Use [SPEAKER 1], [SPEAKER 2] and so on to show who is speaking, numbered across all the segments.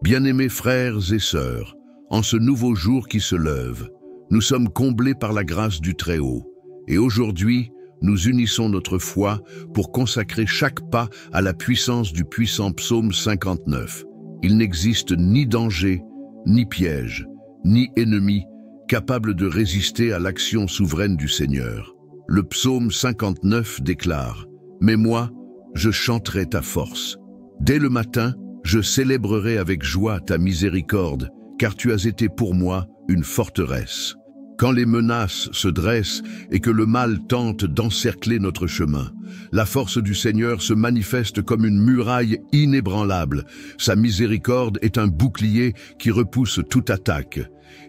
[SPEAKER 1] Bien-aimés frères et sœurs, en ce nouveau jour qui se lève, nous sommes comblés par la grâce du Très-Haut. Et aujourd'hui, nous unissons notre foi pour consacrer chaque pas à la puissance du puissant psaume 59. Il n'existe ni danger, ni piège, ni ennemi capable de résister à l'action souveraine du Seigneur. Le psaume 59 déclare « Mais moi, je chanterai ta force. Dès le matin, je célébrerai avec joie ta miséricorde, car tu as été pour moi une forteresse. » Quand les menaces se dressent et que le mal tente d'encercler notre chemin, la force du Seigneur se manifeste comme une muraille inébranlable. Sa miséricorde est un bouclier qui repousse toute attaque.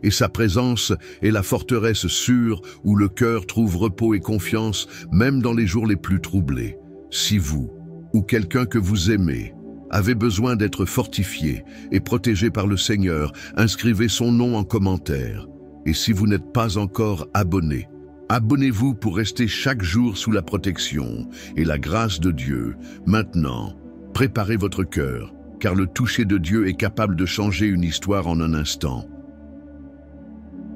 [SPEAKER 1] Et sa présence est la forteresse sûre où le cœur trouve repos et confiance, même dans les jours les plus troublés. Si vous, ou quelqu'un que vous aimez, avez besoin d'être fortifié et protégé par le Seigneur, inscrivez son nom en commentaire. Et si vous n'êtes pas encore abonné, abonnez-vous pour rester chaque jour sous la protection et la grâce de Dieu. Maintenant, préparez votre cœur, car le toucher de Dieu est capable de changer une histoire en un instant.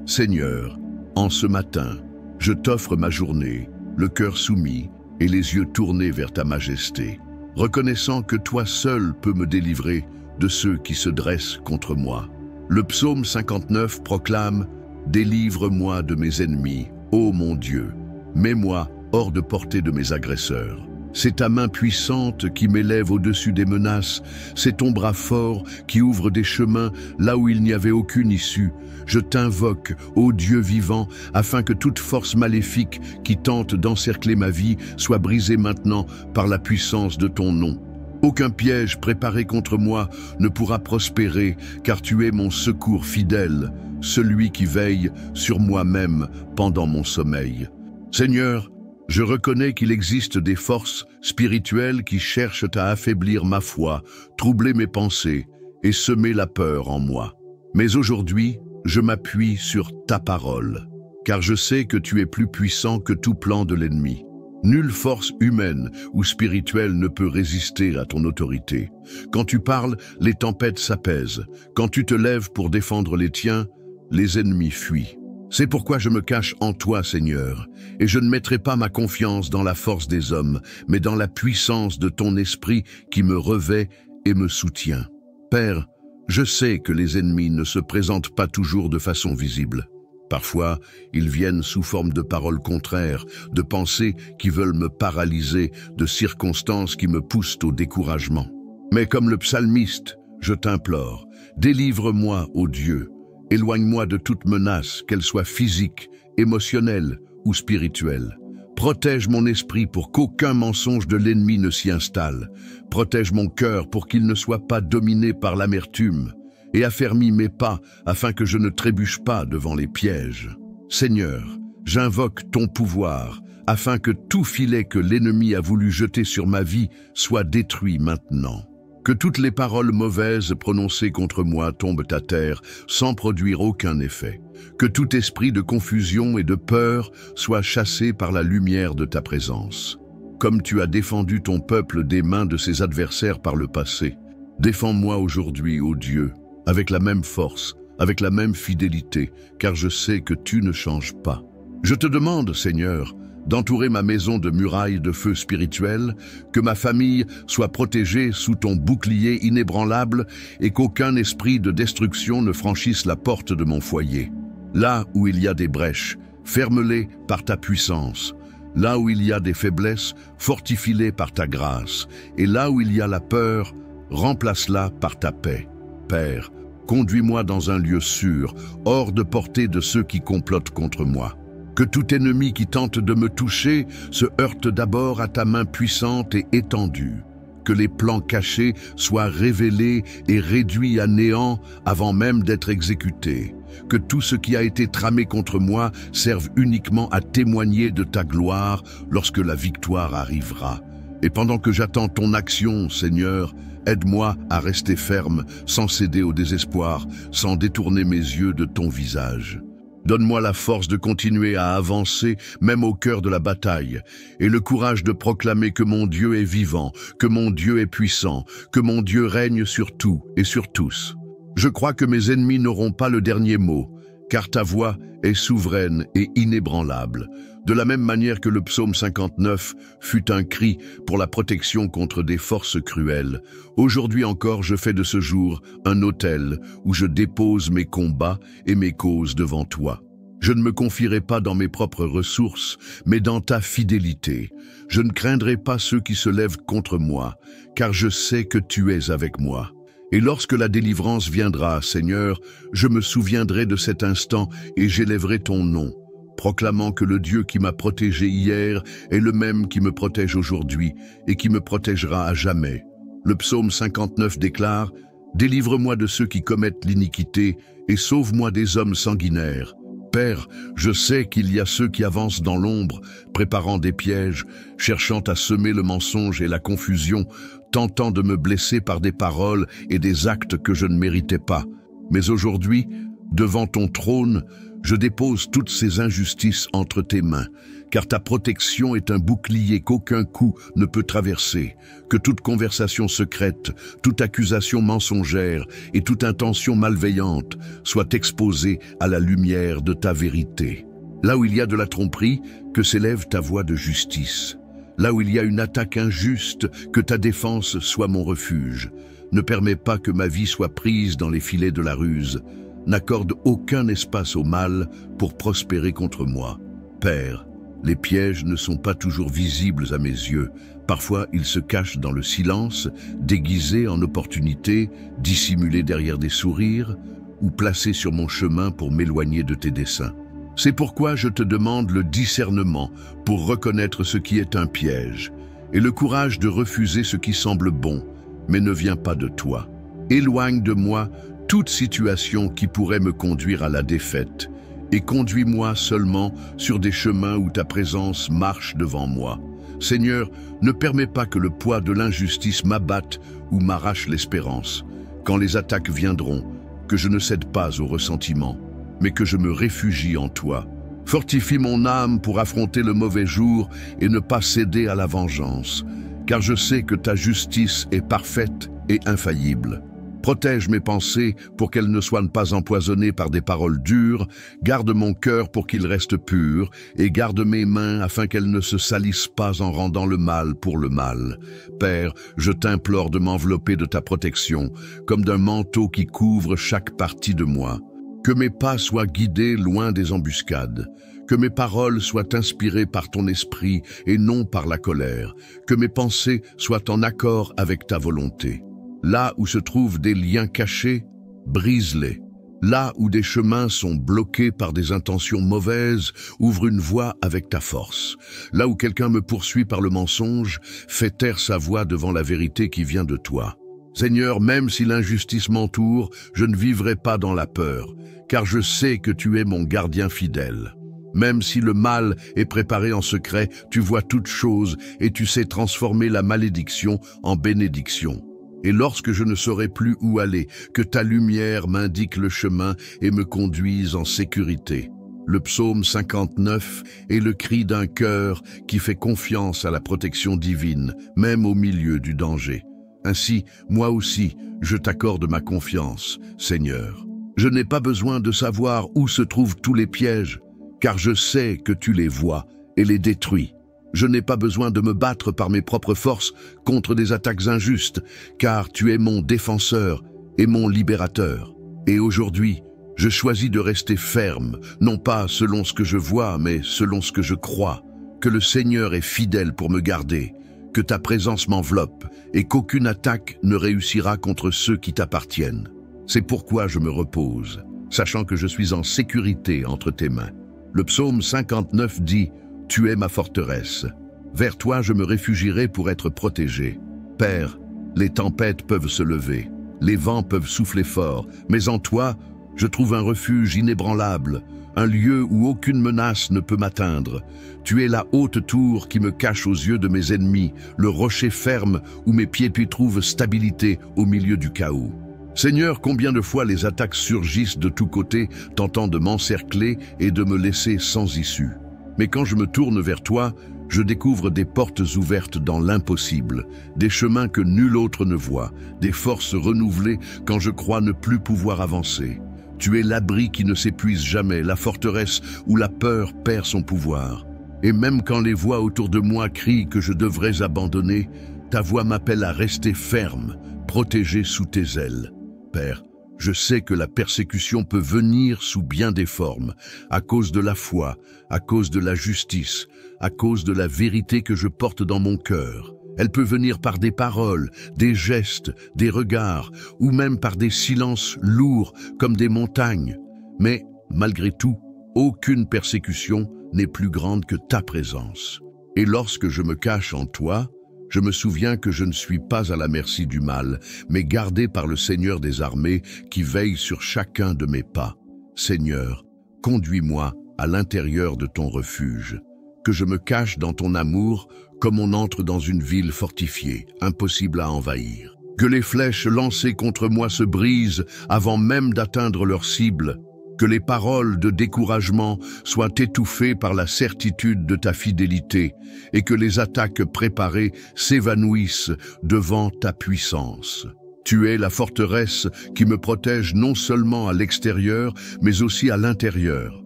[SPEAKER 1] Seigneur, en ce matin, je t'offre ma journée, le cœur soumis et les yeux tournés vers ta majesté, reconnaissant que toi seul peux me délivrer de ceux qui se dressent contre moi. Le psaume 59 proclame « Délivre-moi de mes ennemis, ô mon Dieu, mets-moi hors de portée de mes agresseurs. C'est ta main puissante qui m'élève au-dessus des menaces, c'est ton bras fort qui ouvre des chemins là où il n'y avait aucune issue. Je t'invoque, ô Dieu vivant, afin que toute force maléfique qui tente d'encercler ma vie soit brisée maintenant par la puissance de ton nom. Aucun piège préparé contre moi ne pourra prospérer, car tu es mon secours fidèle, celui qui veille sur moi-même pendant mon sommeil. Seigneur, je reconnais qu'il existe des forces spirituelles qui cherchent à affaiblir ma foi, troubler mes pensées et semer la peur en moi. Mais aujourd'hui, je m'appuie sur ta parole, car je sais que tu es plus puissant que tout plan de l'ennemi. Nulle force humaine ou spirituelle ne peut résister à ton autorité. Quand tu parles, les tempêtes s'apaisent. Quand tu te lèves pour défendre les tiens, les ennemis fuient. C'est pourquoi je me cache en toi, Seigneur, et je ne mettrai pas ma confiance dans la force des hommes, mais dans la puissance de ton esprit qui me revêt et me soutient. Père, je sais que les ennemis ne se présentent pas toujours de façon visible. Parfois, ils viennent sous forme de paroles contraires, de pensées qui veulent me paralyser, de circonstances qui me poussent au découragement. Mais comme le psalmiste, je t'implore, délivre-moi, ô Dieu, éloigne-moi de toute menace, qu'elle soit physique, émotionnelle ou spirituelle. Protège mon esprit pour qu'aucun mensonge de l'ennemi ne s'y installe. Protège mon cœur pour qu'il ne soit pas dominé par l'amertume. Et affermis mes pas afin que je ne trébuche pas devant les pièges. Seigneur, j'invoque ton pouvoir afin que tout filet que l'ennemi a voulu jeter sur ma vie soit détruit maintenant. Que toutes les paroles mauvaises prononcées contre moi tombent à terre sans produire aucun effet. Que tout esprit de confusion et de peur soit chassé par la lumière de ta présence. Comme tu as défendu ton peuple des mains de ses adversaires par le passé, défends-moi aujourd'hui, ô Dieu, avec la même force, avec la même fidélité, car je sais que tu ne changes pas. Je te demande, Seigneur, d'entourer ma maison de murailles de feu spirituel, que ma famille soit protégée sous ton bouclier inébranlable et qu'aucun esprit de destruction ne franchisse la porte de mon foyer. Là où il y a des brèches, ferme-les par ta puissance. Là où il y a des faiblesses, fortifie-les par ta grâce. Et là où il y a la peur, remplace-la par ta paix. Père, conduis-moi dans un lieu sûr, hors de portée de ceux qui complotent contre moi. Que tout ennemi qui tente de me toucher se heurte d'abord à ta main puissante et étendue. Que les plans cachés soient révélés et réduits à néant avant même d'être exécutés. Que tout ce qui a été tramé contre moi serve uniquement à témoigner de ta gloire lorsque la victoire arrivera. Et pendant que j'attends ton action, Seigneur, aide-moi à rester ferme, sans céder au désespoir, sans détourner mes yeux de ton visage. Donne-moi la force de continuer à avancer, même au cœur de la bataille, et le courage de proclamer que mon Dieu est vivant, que mon Dieu est puissant, que mon Dieu règne sur tout et sur tous. Je crois que mes ennemis n'auront pas le dernier mot, car ta voix est souveraine et inébranlable. De la même manière que le psaume 59 fut un cri pour la protection contre des forces cruelles, aujourd'hui encore je fais de ce jour un autel où je dépose mes combats et mes causes devant toi. Je ne me confierai pas dans mes propres ressources, mais dans ta fidélité. Je ne craindrai pas ceux qui se lèvent contre moi, car je sais que tu es avec moi. Et lorsque la délivrance viendra, Seigneur, je me souviendrai de cet instant et j'élèverai ton nom, proclamant que le Dieu qui m'a protégé hier est le même qui me protège aujourd'hui et qui me protégera à jamais. Le psaume 59 déclare « Délivre-moi de ceux qui commettent l'iniquité et sauve-moi des hommes sanguinaires. Père, je sais qu'il y a ceux qui avancent dans l'ombre, préparant des pièges, cherchant à semer le mensonge et la confusion, tentant de me blesser par des paroles et des actes que je ne méritais pas. Mais aujourd'hui, devant ton trône, je dépose toutes ces injustices entre tes mains, car ta protection est un bouclier qu'aucun coup ne peut traverser, que toute conversation secrète, toute accusation mensongère et toute intention malveillante soit exposée à la lumière de ta vérité. Là où il y a de la tromperie, que s'élève ta voix de justice. Là où il y a une attaque injuste, que ta défense soit mon refuge. Ne permets pas que ma vie soit prise dans les filets de la ruse. N'accorde aucun espace au mal pour prospérer contre moi. Père, les pièges ne sont pas toujours visibles à mes yeux. Parfois, ils se cachent dans le silence, déguisés en opportunités, dissimulés derrière des sourires, ou placés sur mon chemin pour m'éloigner de tes desseins. C'est pourquoi je te demande le discernement pour reconnaître ce qui est un piège, et le courage de refuser ce qui semble bon, mais ne vient pas de toi. Éloigne de moi toute situation qui pourrait me conduire à la défaite, et conduis-moi seulement sur des chemins où ta présence marche devant moi. Seigneur, ne permets pas que le poids de l'injustice m'abatte ou m'arrache l'espérance. Quand les attaques viendront, que je ne cède pas au ressentiment, mais que je me réfugie en toi. Fortifie mon âme pour affronter le mauvais jour et ne pas céder à la vengeance, car je sais que ta justice est parfaite et infaillible. Protège mes pensées pour qu'elles ne soient pas empoisonnées par des paroles dures, garde mon cœur pour qu'il reste pur, et garde mes mains afin qu'elles ne se salissent pas en rendant le mal pour le mal. Père, je t'implore de m'envelopper de ta protection, comme d'un manteau qui couvre chaque partie de moi. Que mes pas soient guidés loin des embuscades, que mes paroles soient inspirées par ton esprit et non par la colère, que mes pensées soient en accord avec ta volonté. Là où se trouvent des liens cachés, brise-les. Là où des chemins sont bloqués par des intentions mauvaises, ouvre une voie avec ta force. Là où quelqu'un me poursuit par le mensonge, fais taire sa voix devant la vérité qui vient de toi. Seigneur, même si l'injustice m'entoure, je ne vivrai pas dans la peur, car je sais que tu es mon gardien fidèle. Même si le mal est préparé en secret, tu vois toutes choses et tu sais transformer la malédiction en bénédiction. Et lorsque je ne saurai plus où aller, que ta lumière m'indique le chemin et me conduise en sécurité. Le psaume 59 est le cri d'un cœur qui fait confiance à la protection divine, même au milieu du danger. Ainsi, moi aussi, je t'accorde ma confiance, Seigneur. Je n'ai pas besoin de savoir où se trouvent tous les pièges, car je sais que tu les vois et les détruis. Je n'ai pas besoin de me battre par mes propres forces contre des attaques injustes, car tu es mon défenseur et mon libérateur. Et aujourd'hui, je choisis de rester ferme, non pas selon ce que je vois, mais selon ce que je crois, que le Seigneur est fidèle pour me garder, que ta présence m'enveloppe et qu'aucune attaque ne réussira contre ceux qui t'appartiennent. C'est pourquoi je me repose, sachant que je suis en sécurité entre tes mains. Le psaume 59 dit « Tu es ma forteresse. Vers toi je me réfugierai pour être protégé. Père, les tempêtes peuvent se lever, les vents peuvent souffler fort, mais en toi, je trouve un refuge inébranlable, un lieu où aucune menace ne peut m'atteindre. Tu es la haute tour qui me cache aux yeux de mes ennemis, le rocher ferme où mes pieds trouvent stabilité au milieu du chaos. Seigneur, combien de fois les attaques surgissent de tous côtés, tentant de m'encercler et de me laisser sans issue. Mais quand je me tourne vers toi, Je découvre des portes ouvertes dans l'impossible, des chemins que nul autre ne voit, des forces renouvelées quand je crois ne plus pouvoir avancer. Tu es l'abri qui ne s'épuise jamais, la forteresse où la peur perd son pouvoir. Et même quand les voix autour de moi crient que je devrais abandonner, ta voix m'appelle à rester ferme, protégé sous tes ailes. Père, je sais que la persécution peut venir sous bien des formes, à cause de la foi, à cause de la justice, à cause de la vérité que je porte dans mon cœur. Elle peut venir par des paroles, des gestes, des regards, ou même par des silences lourds comme des montagnes. Mais, malgré tout, aucune persécution n'est plus grande que ta présence. Et lorsque je me cache en toi, je me souviens que je ne suis pas à la merci du mal, mais gardé par le Seigneur des armées qui veille sur chacun de mes pas. Seigneur, conduis-moi à l'intérieur de ton refuge, que je me cache dans ton amour comme on entre dans une ville fortifiée, impossible à envahir. Que les flèches lancées contre moi se brisent avant même d'atteindre leur cible, que les paroles de découragement soient étouffées par la certitude de ta fidélité et que les attaques préparées s'évanouissent devant ta puissance. Tu es la forteresse qui me protège non seulement à l'extérieur, mais aussi à l'intérieur,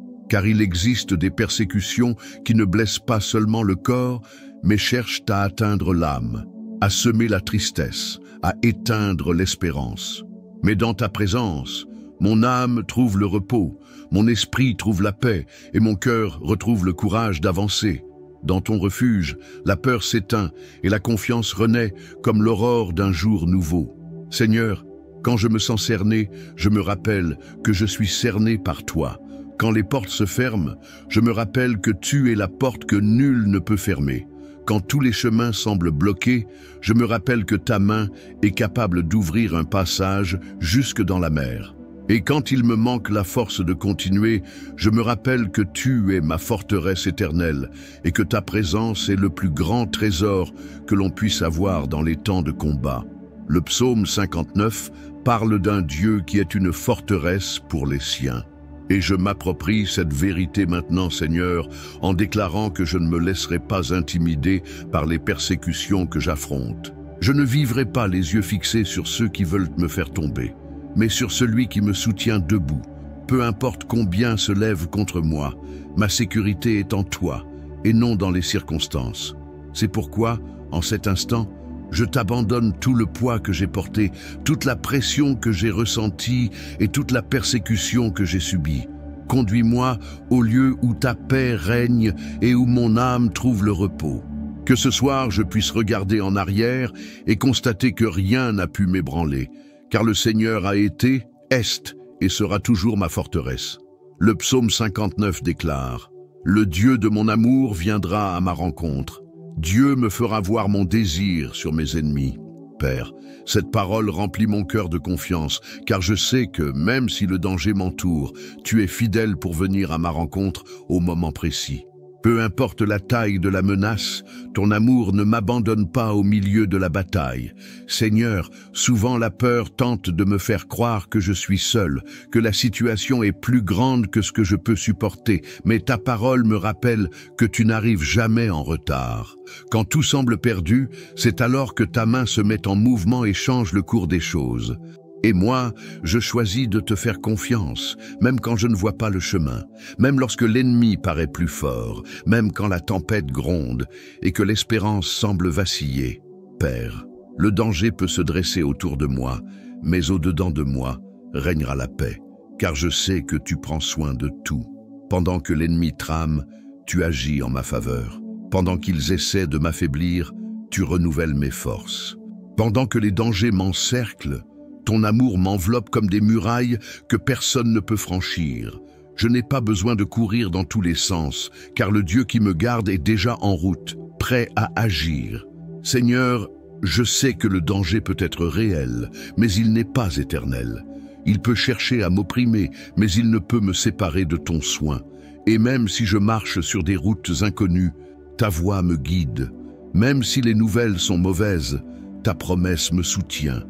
[SPEAKER 1] car il existe des persécutions qui ne blessent pas seulement le corps, mais cherchent à atteindre l'âme, à semer la tristesse, à éteindre l'espérance. Mais dans ta présence, mon âme trouve le repos, mon esprit trouve la paix et mon cœur retrouve le courage d'avancer. Dans ton refuge, la peur s'éteint et la confiance renaît comme l'aurore d'un jour nouveau. Seigneur, quand je me sens cerné, je me rappelle que je suis cerné par toi. Quand les portes se ferment, je me rappelle que tu es la porte que nul ne peut fermer. Quand tous les chemins semblent bloqués, je me rappelle que ta main est capable d'ouvrir un passage jusque dans la mer. Et quand il me manque la force de continuer, je me rappelle que tu es ma forteresse éternelle et que ta présence est le plus grand trésor que l'on puisse avoir dans les temps de combat. Le psaume 59 parle d'un Dieu qui est une forteresse pour les siens. Et je m'approprie cette vérité maintenant, Seigneur, en déclarant que je ne me laisserai pas intimider par les persécutions que j'affronte. Je ne vivrai pas les yeux fixés sur ceux qui veulent me faire tomber, mais sur celui qui me soutient debout. Peu importe combien se lève contre moi, ma sécurité est en toi et non dans les circonstances. C'est pourquoi, en cet instant, je t'abandonne tout le poids que j'ai porté, toute la pression que j'ai ressentie et toute la persécution que j'ai subie. Conduis-moi au lieu où ta paix règne et où mon âme trouve le repos. Que ce soir je puisse regarder en arrière et constater que rien n'a pu m'ébranler, car le Seigneur a été, est et sera toujours ma forteresse. Le psaume 59 déclare « Le Dieu de mon amour viendra à ma rencontre. Dieu me fera voir mon désir sur mes ennemis. » Père, cette parole remplit mon cœur de confiance, car je sais que, même si le danger m'entoure, tu es fidèle pour venir à ma rencontre au moment précis. Peu importe la taille de la menace, ton amour ne m'abandonne pas au milieu de la bataille. Seigneur, souvent la peur tente de me faire croire que je suis seul, que la situation est plus grande que ce que je peux supporter, mais ta parole me rappelle que tu n'arrives jamais en retard. Quand tout semble perdu, c'est alors que ta main se met en mouvement et change le cours des choses. Et moi, je choisis de te faire confiance, même quand je ne vois pas le chemin, même lorsque l'ennemi paraît plus fort, même quand la tempête gronde et que l'espérance semble vaciller. Père, le danger peut se dresser autour de moi, mais au-dedans de moi régnera la paix, car je sais que tu prends soin de tout. Pendant que l'ennemi trame, tu agis en ma faveur. Pendant qu'ils essaient de m'affaiblir, tu renouvelles mes forces. Pendant que les dangers m'encerclent, ton amour m'enveloppe comme des murailles que personne ne peut franchir. Je n'ai pas besoin de courir dans tous les sens, car le Dieu qui me garde est déjà en route, prêt à agir. Seigneur, je sais que le danger peut être réel, mais il n'est pas éternel. Il peut chercher à m'opprimer, mais il ne peut me séparer de ton soin. Et même si je marche sur des routes inconnues, ta voix me guide. Même si les nouvelles sont mauvaises, ta promesse me soutient.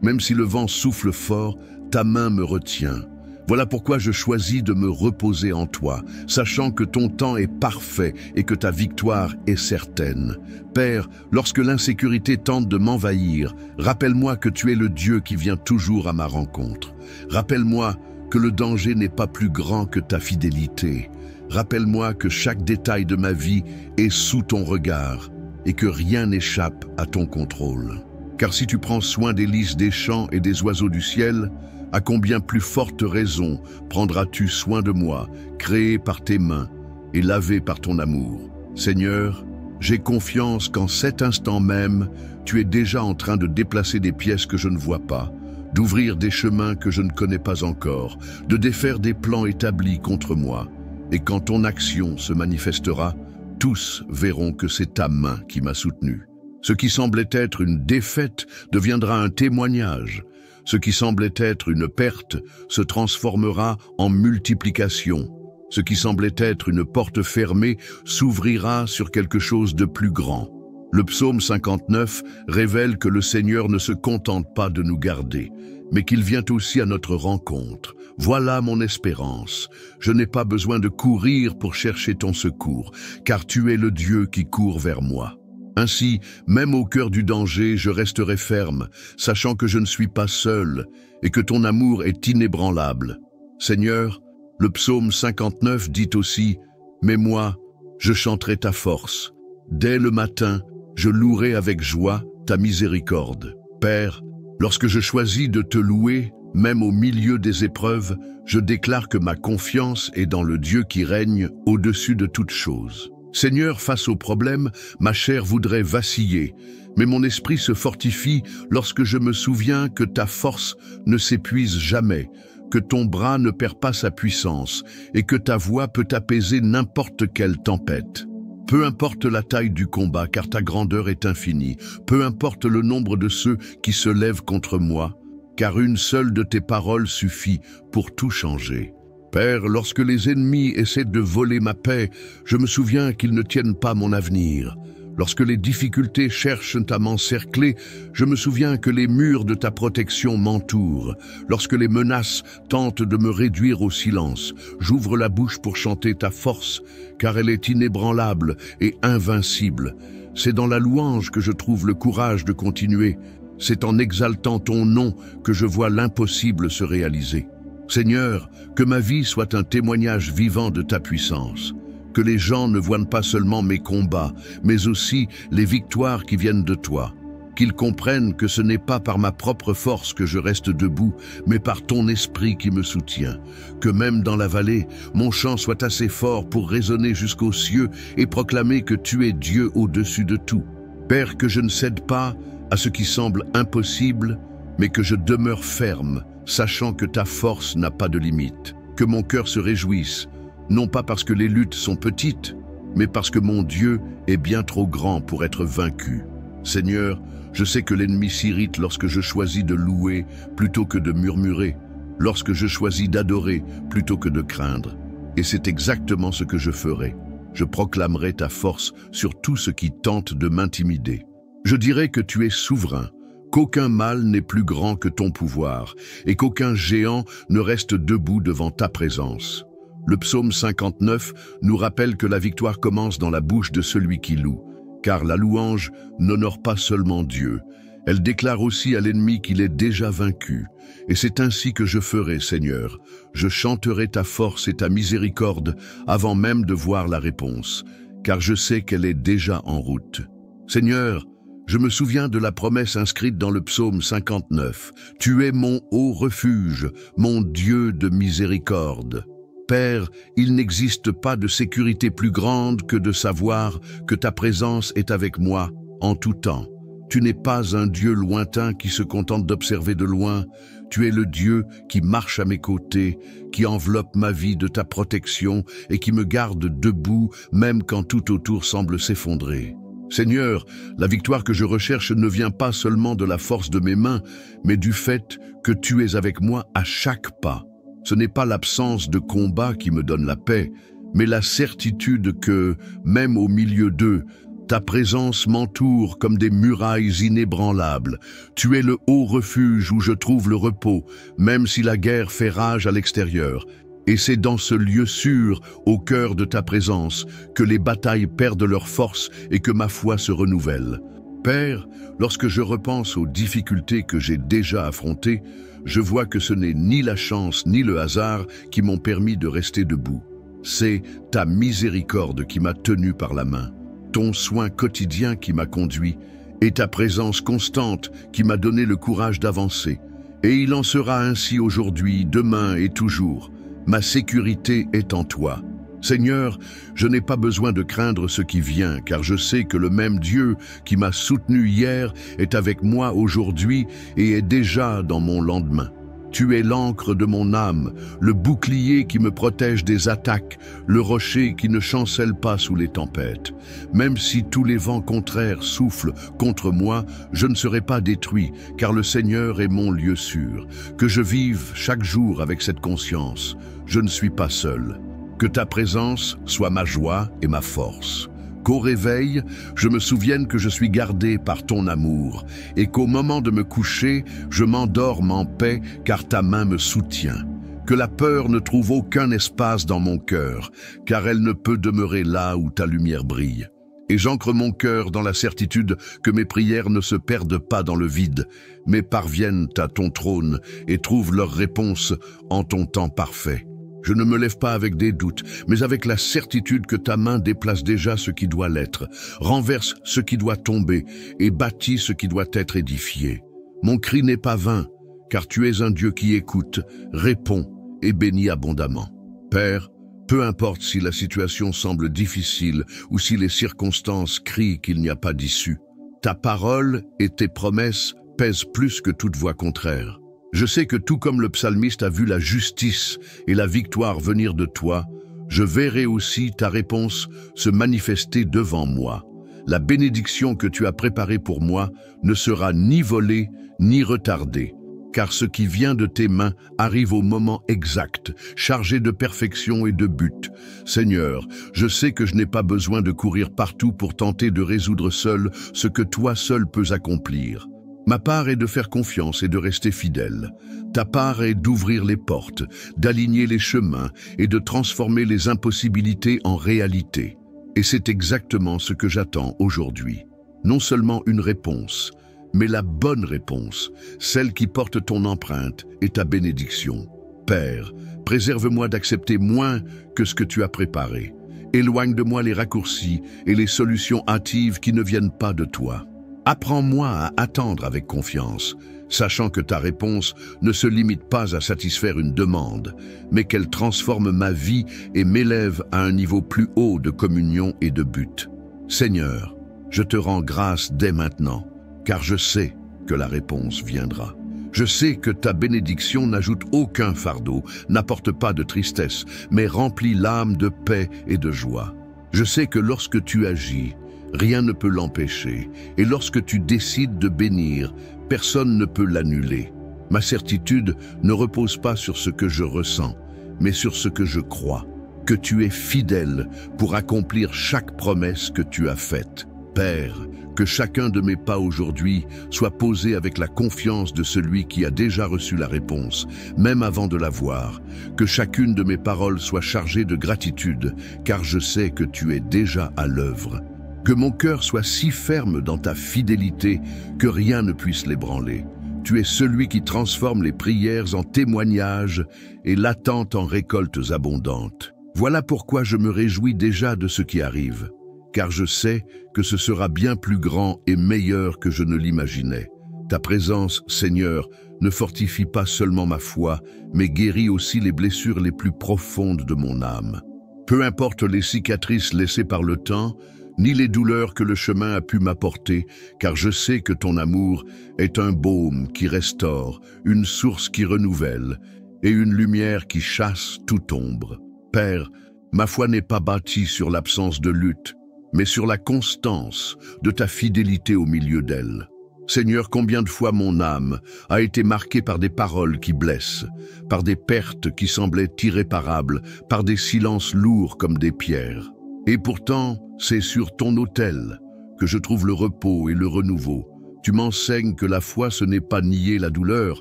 [SPEAKER 1] Même si le vent souffle fort, ta main me retient. Voilà pourquoi je choisis de me reposer en toi, sachant que ton temps est parfait et que ta victoire est certaine. Père, lorsque l'insécurité tente de m'envahir, rappelle-moi que tu es le Dieu qui vient toujours à ma rencontre. Rappelle-moi que le danger n'est pas plus grand que ta fidélité. Rappelle-moi que chaque détail de ma vie est sous ton regard et que rien n'échappe à ton contrôle. Car si tu prends soin des lys des champs et des oiseaux du ciel, à combien plus forte raison prendras-tu soin de moi, créé par tes mains et lavé par ton amour? Seigneur, j'ai confiance qu'en cet instant même, tu es déjà en train de déplacer des pièces que je ne vois pas, d'ouvrir des chemins que je ne connais pas encore, de défaire des plans établis contre moi. Et quand ton action se manifestera, tous verront que c'est ta main qui m'a soutenu. Ce qui semblait être une défaite deviendra un témoignage. Ce qui semblait être une perte se transformera en multiplication. Ce qui semblait être une porte fermée s'ouvrira sur quelque chose de plus grand. Le psaume 59 révèle que le Seigneur ne se contente pas de nous garder, mais qu'il vient aussi à notre rencontre. Voilà mon espérance. Je n'ai pas besoin de courir pour chercher ton secours, car tu es le Dieu qui court vers moi. Ainsi, même au cœur du danger, je resterai ferme, sachant que je ne suis pas seul et que ton amour est inébranlable. Seigneur, le psaume 59 dit aussi « Mais moi, je chanterai ta force. Dès le matin, je louerai avec joie ta miséricorde. Père, lorsque je choisis de te louer, même au milieu des épreuves, je déclare que ma confiance est dans le Dieu qui règne au-dessus de toute chose. Seigneur, face aux problèmes, ma chair voudrait vaciller, mais mon esprit se fortifie lorsque je me souviens que ta force ne s'épuise jamais, que ton bras ne perd pas sa puissance et que ta voix peut apaiser n'importe quelle tempête. Peu importe la taille du combat, car ta grandeur est infinie. Peu importe le nombre de ceux qui se lèvent contre moi, car une seule de tes paroles suffit pour tout changer. Père, lorsque les ennemis essaient de voler ma paix, je me souviens qu'ils ne tiennent pas mon avenir. Lorsque les difficultés cherchent à m'encercler, je me souviens que les murs de ta protection m'entourent. Lorsque les menaces tentent de me réduire au silence, j'ouvre la bouche pour chanter ta force, car elle est inébranlable et invincible. C'est dans la louange que je trouve le courage de continuer. C'est en exaltant ton nom que je vois l'impossible se réaliser. Seigneur, que ma vie soit un témoignage vivant de ta puissance. Que les gens ne voient pas seulement mes combats, mais aussi les victoires qui viennent de toi. Qu'ils comprennent que ce n'est pas par ma propre force que je reste debout, mais par ton esprit qui me soutient. Que même dans la vallée, mon chant soit assez fort pour résonner jusqu'aux cieux et proclamer que tu es Dieu au-dessus de tout. Père, que je ne cède pas à ce qui semble impossible, mais que je demeure ferme, sachant que ta force n'a pas de limite. Que mon cœur se réjouisse, non pas parce que les luttes sont petites, mais parce que mon Dieu est bien trop grand pour être vaincu. Seigneur, je sais que l'ennemi s'irrite lorsque je choisis de louer plutôt que de murmurer, lorsque je choisis d'adorer plutôt que de craindre. Et c'est exactement ce que je ferai. Je proclamerai ta force sur tout ce qui tente de m'intimider. Je dirai que tu es souverain, qu'aucun mal n'est plus grand que ton pouvoir, et qu'aucun géant ne reste debout devant ta présence. Le psaume 59 nous rappelle que la victoire commence dans la bouche de celui qui loue, car la louange n'honore pas seulement Dieu, elle déclare aussi à l'ennemi qu'il est déjà vaincu. Et c'est ainsi que je ferai, Seigneur. Je chanterai ta force et ta miséricorde avant même de voir la réponse, car je sais qu'elle est déjà en route. Seigneur, je me souviens de la promesse inscrite dans le psaume 59. « Tu es mon haut refuge, mon Dieu de miséricorde. » Père, il n'existe pas de sécurité plus grande que de savoir que ta présence est avec moi en tout temps. Tu n'es pas un Dieu lointain qui se contente d'observer de loin. Tu es le Dieu qui marche à mes côtés, qui enveloppe ma vie de ta protection et qui me garde debout même quand tout autour semble s'effondrer. Seigneur, la victoire que je recherche ne vient pas seulement de la force de mes mains, mais du fait que tu es avec moi à chaque pas. Ce n'est pas l'absence de combat qui me donne la paix, mais la certitude que, même au milieu d'eux, Ta présence m'entoure comme des murailles inébranlables. Tu es le haut refuge où je trouve le repos, même si la guerre fait rage à l'extérieur. Et c'est dans ce lieu sûr, au cœur de ta présence, que les batailles perdent leur force et que ma foi se renouvelle. Père, lorsque je repense aux difficultés que j'ai déjà affrontées, je vois que ce n'est ni la chance ni le hasard qui m'ont permis de rester debout. C'est ta miséricorde qui m'a tenu par la main, ton soin quotidien qui m'a conduit, et ta présence constante qui m'a donné le courage d'avancer. Et il en sera ainsi aujourd'hui, demain et toujours. Ma sécurité est en toi. Seigneur, je n'ai pas besoin de craindre ce qui vient, car je sais que le même Dieu qui m'a soutenu hier est avec moi aujourd'hui et est déjà dans mon lendemain. Tu es l'encre de mon âme, le bouclier qui me protège des attaques, le rocher qui ne chancelle pas sous les tempêtes. Même si tous les vents contraires soufflent contre moi, je ne serai pas détruit, car le Seigneur est mon lieu sûr. Que je vive chaque jour avec cette conscience. Je ne suis pas seul. Que ta présence soit ma joie et ma force. Qu'au réveil, je me souvienne que je suis gardé par ton amour et qu'au moment de me coucher, je m'endorme en paix car ta main me soutient. Que la peur ne trouve aucun espace dans mon cœur, car elle ne peut demeurer là où ta lumière brille. Et j'ancre mon cœur dans la certitude que mes prières ne se perdent pas dans le vide, mais parviennent à ton trône et trouvent leur réponse en ton temps parfait. Je ne me lève pas avec des doutes, mais avec la certitude que ta main déplace déjà ce qui doit l'être, renverse ce qui doit tomber et bâtit ce qui doit être édifié. Mon cri n'est pas vain, car tu es un Dieu qui écoute, répond et bénit abondamment. Père, peu importe si la situation semble difficile ou si les circonstances crient qu'il n'y a pas d'issue, ta parole et tes promesses pèsent plus que toute voix contraire. Je sais que tout comme le psalmiste a vu la justice et la victoire venir de toi, je verrai aussi ta réponse se manifester devant moi. La bénédiction que tu as préparée pour moi ne sera ni volée ni retardée, car ce qui vient de tes mains arrive au moment exact, chargé de perfection et de but. Seigneur, je sais que je n'ai pas besoin de courir partout pour tenter de résoudre seul ce que toi seul peux accomplir. Ma part est de faire confiance et de rester fidèle. Ta part est d'ouvrir les portes, d'aligner les chemins et de transformer les impossibilités en réalité. Et c'est exactement ce que j'attends aujourd'hui. Non seulement une réponse, mais la bonne réponse, celle qui porte ton empreinte et ta bénédiction. Père, préserve-moi d'accepter moins que ce que tu as préparé. Éloigne de moi les raccourcis et les solutions hâtives qui ne viennent pas de toi. Apprends-moi à attendre avec confiance, sachant que ta réponse ne se limite pas à satisfaire une demande, mais qu'elle transforme ma vie et m'élève à un niveau plus haut de communion et de but. Seigneur, je te rends grâce dès maintenant, car je sais que la réponse viendra. Je sais que ta bénédiction n'ajoute aucun fardeau, n'apporte pas de tristesse, mais remplit l'âme de paix et de joie. Je sais que lorsque tu agis, rien ne peut l'empêcher, et lorsque tu décides de bénir, personne ne peut l'annuler. Ma certitude ne repose pas sur ce que je ressens, mais sur ce que je crois, que tu es fidèle pour accomplir chaque promesse que tu as faite. Père, que chacun de mes pas aujourd'hui soit posé avec la confiance de celui qui a déjà reçu la réponse, même avant de la voir. Que chacune de mes paroles soit chargée de gratitude, car je sais que tu es déjà à l'œuvre. Que mon cœur soit si ferme dans ta fidélité que rien ne puisse l'ébranler. Tu es celui qui transforme les prières en témoignages et l'attente en récoltes abondantes. Voilà pourquoi je me réjouis déjà de ce qui arrive, car je sais que ce sera bien plus grand et meilleur que je ne l'imaginais. Ta présence, Seigneur, ne fortifie pas seulement ma foi, mais guérit aussi les blessures les plus profondes de mon âme. Peu importe les cicatrices laissées par le temps, ni les douleurs que le chemin a pu m'apporter, car je sais que ton amour est un baume qui restaure, une source qui renouvelle, et une lumière qui chasse toute ombre. Père, ma foi n'est pas bâtie sur l'absence de lutte, mais sur la constance de ta fidélité au milieu d'elle. Seigneur, combien de fois mon âme a été marquée par des paroles qui blessent, par des pertes qui semblaient irréparables, par des silences lourds comme des pierres. Et pourtant, c'est sur ton autel que je trouve le repos et le renouveau. Tu m'enseignes que la foi, ce n'est pas nier la douleur,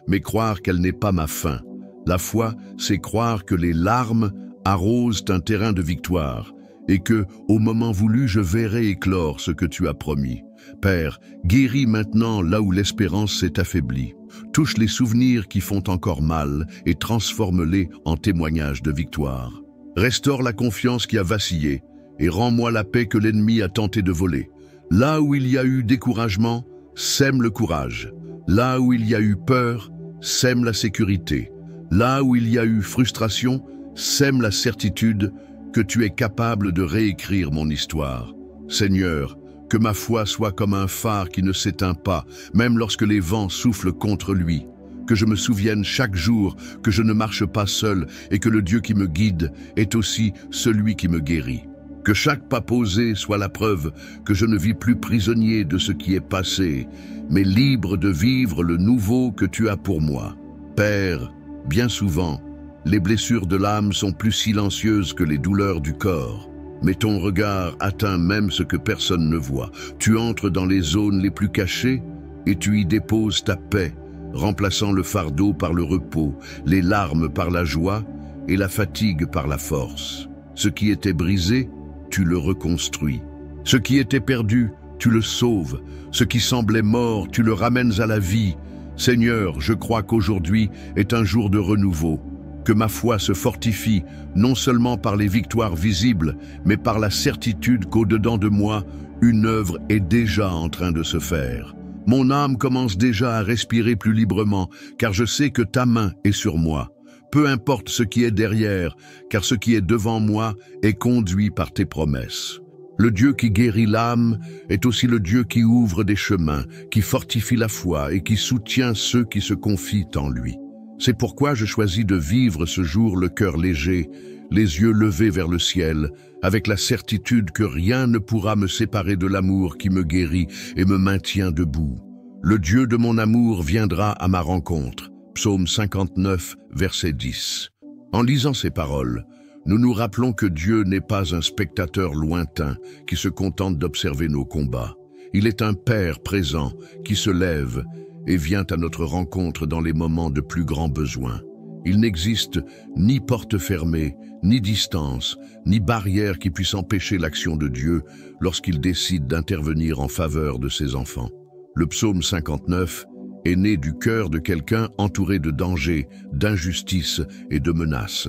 [SPEAKER 1] mais croire qu'elle n'est pas ma fin. La foi, c'est croire que les larmes arrosent un terrain de victoire et que, au moment voulu, je verrai éclore ce que tu as promis. Père, guéris maintenant là où l'espérance s'est affaiblie. Touche les souvenirs qui font encore mal et transforme-les en témoignages de victoire. Restaure la confiance qui a vacillé et rends-moi la paix que l'ennemi a tenté de voler. Là où il y a eu découragement, sème le courage. Là où il y a eu peur, sème la sécurité. Là où il y a eu frustration, sème la certitude que tu es capable de réécrire mon histoire. Seigneur, que ma foi soit comme un phare qui ne s'éteint pas, même lorsque les vents soufflent contre lui. Que je me souvienne chaque jour que je ne marche pas seul et que le Dieu qui me guide est aussi celui qui me guérit. Que chaque pas posé soit la preuve que je ne vis plus prisonnier de ce qui est passé, mais libre de vivre le nouveau que tu as pour moi. Père, bien souvent, les blessures de l'âme sont plus silencieuses que les douleurs du corps. Mais ton regard atteint même ce que personne ne voit. Tu entres dans les zones les plus cachées et tu y déposes ta paix, remplaçant le fardeau par le repos, les larmes par la joie et la fatigue par la force. Ce qui était brisé, tu le reconstruis. Ce qui était perdu, tu le sauves. Ce qui semblait mort, tu le ramènes à la vie. Seigneur, je crois qu'aujourd'hui est un jour de renouveau. Que ma foi se fortifie, non seulement par les victoires visibles, mais par la certitude qu'au-dedans de moi, une œuvre est déjà en train de se faire. Mon âme commence déjà à respirer plus librement, car je sais que ta main est sur moi. Peu importe ce qui est derrière, car ce qui est devant moi est conduit par tes promesses. Le Dieu qui guérit l'âme est aussi le Dieu qui ouvre des chemins, qui fortifie la foi et qui soutient ceux qui se confient en lui. C'est pourquoi je choisis de vivre ce jour le cœur léger, les yeux levés vers le ciel, avec la certitude que rien ne pourra me séparer de l'amour qui me guérit et me maintient debout. Le Dieu de mon amour viendra à ma rencontre. Psaume 59, verset 10. En lisant ces paroles, nous nous rappelons que Dieu n'est pas un spectateur lointain qui se contente d'observer nos combats. Il est un Père présent qui se lève et vient à notre rencontre dans les moments de plus grand besoin. Il n'existe ni porte fermée, ni distance, ni barrière qui puisse empêcher l'action de Dieu lorsqu'il décide d'intervenir en faveur de ses enfants. Le psaume 59 est né du cœur de quelqu'un entouré de dangers, d'injustices et de menaces.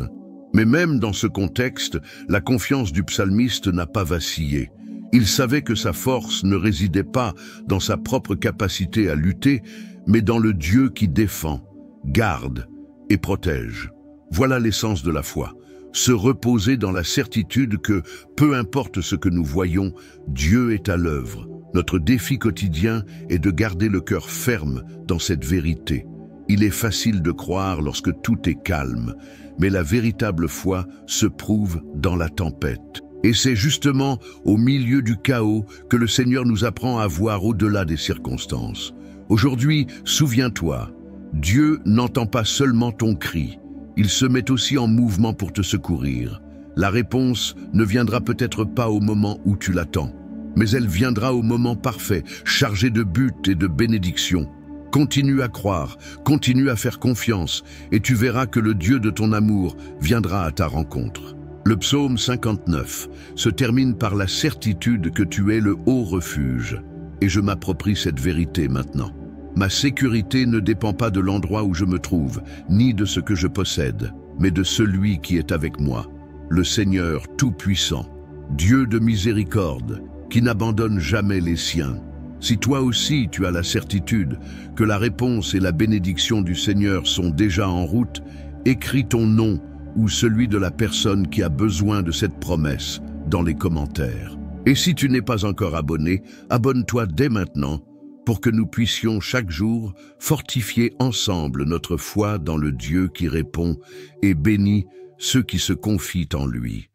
[SPEAKER 1] Mais même dans ce contexte, la confiance du psalmiste n'a pas vacillé. Il savait que sa force ne résidait pas dans sa propre capacité à lutter, mais dans le Dieu qui défend, garde et protège. Voilà l'essence de la foi. Se reposer dans la certitude que, peu importe ce que nous voyons, Dieu est à l'œuvre. Notre défi quotidien est de garder le cœur ferme dans cette vérité. Il est facile de croire lorsque tout est calme, mais la véritable foi se prouve dans la tempête. Et c'est justement au milieu du chaos que le Seigneur nous apprend à voir au-delà des circonstances. Aujourd'hui, souviens-toi, Dieu n'entend pas seulement ton cri, il se met aussi en mouvement pour te secourir. La réponse ne viendra peut-être pas au moment où tu l'attends, mais elle viendra au moment parfait, chargé de buts et de bénédictions. Continue à croire, continue à faire confiance, et tu verras que le Dieu de ton amour viendra à ta rencontre. Le psaume 59 se termine par la certitude que tu es le haut refuge. Et je m'approprie cette vérité maintenant. Ma sécurité ne dépend pas de l'endroit où je me trouve, ni de ce que je possède, mais de celui qui est avec moi, le Seigneur Tout-Puissant, Dieu de miséricorde, qui n'abandonne jamais les siens. Si toi aussi tu as la certitude que la réponse et la bénédiction du Seigneur sont déjà en route, écris ton nom ou celui de la personne qui a besoin de cette promesse dans les commentaires. Et si tu n'es pas encore abonné, abonne-toi dès maintenant pour que nous puissions chaque jour fortifier ensemble notre foi dans le Dieu qui répond et bénit ceux qui se confient en lui.